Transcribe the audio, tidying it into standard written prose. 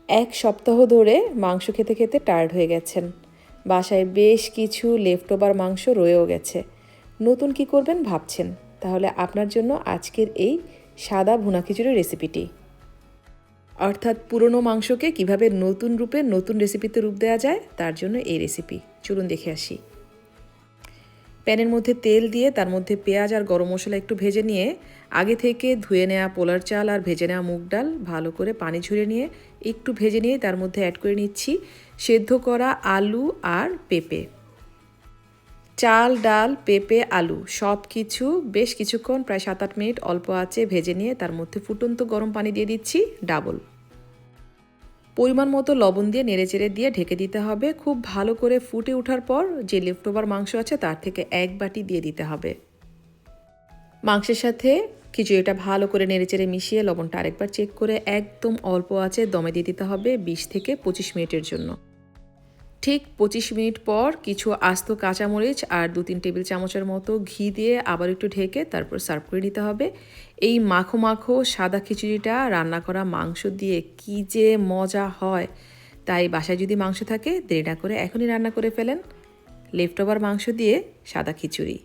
এক সপ্তাহ ধরে মাংস খেতে খেতে টায়ার্ড হয়ে গেছেন। বাসায় বেশ কিছু লেফটওভার মাংস রয়েও গেছে। নতুন কি করবেন ভাবছেন? তাহলে আপনার জন্য আজকের এই সাদা ভুনা খিচুড়ির রেসিপিটি। অর্থাৎ পুরনো মাংসকে কিভাবে নতুন রূপে নতুন রেসিপিতে রূপ দেওয়া যায় তার জন্য এই রেসিপি। চলুন দেখে আসি। প্যানের মধ্যে তেল দিয়ে তার মধ্যে পেঁয়াজ আর গরম মশলা একটু ভেজে নিয়ে আগে থেকে ধুয়ে নেওয়া পোলার চাল আর ভেজে নেওয়া মুগ ডাল ভালো করে পানি ঝরিয়ে নিয়ে একটু ভেজে নিয়ে তার মধ্যে অ্যাড করে নিচ্ছি সেদ্ধ করা আলু আর পেঁপে। চাল, ডাল, পেঁপে, আলু সব কিছু বেশ কিছুক্ষণ প্রায় 7-8 মিনিট অল্প আঁচে ভেজে নিয়ে তার মধ্যে ফুটন্ত গরম পানি দিয়ে দিচ্ছি ডাবল। পরিমাণ মতো লবণ দিয়ে নেড়েচেড়ে দিয়ে ঢেকে দিতে হবে। খুব ভালো করে ফুটে ওঠার পর যে লেফটওভার মাংস আছে তার থেকে 1 বাটি দিয়ে দিতে হবে। মাংসের সাথে খিচুড়িটা ভালো করে নেড়েচেড়ে মিশিয়ে লবণটা আরেকবার চেক করে একদম অল্প আঁচে দমে দিয়ে দিতে হবে 20 থেকে 25 মিনিটের জন্য। ঠিক 25 মিনিট পর কিছু আস্ত কাঁচামরিচ আর 2-3 টেবিল চামচের মতো ঘি দিয়ে আবার একটু ঢেকে তারপর সার্ভ করে নিতে হবে। এই মাখো মাখো সাদা খিচুড়িটা রান্না করা মাংস দিয়ে কি যে মজা হয়! তাই বাসায় যদি মাংস থাকে দেরি না করে এখনই রান্না করে ফেলেন লেফটওভার মাংস দিয়ে সাদা খিচুড়ি।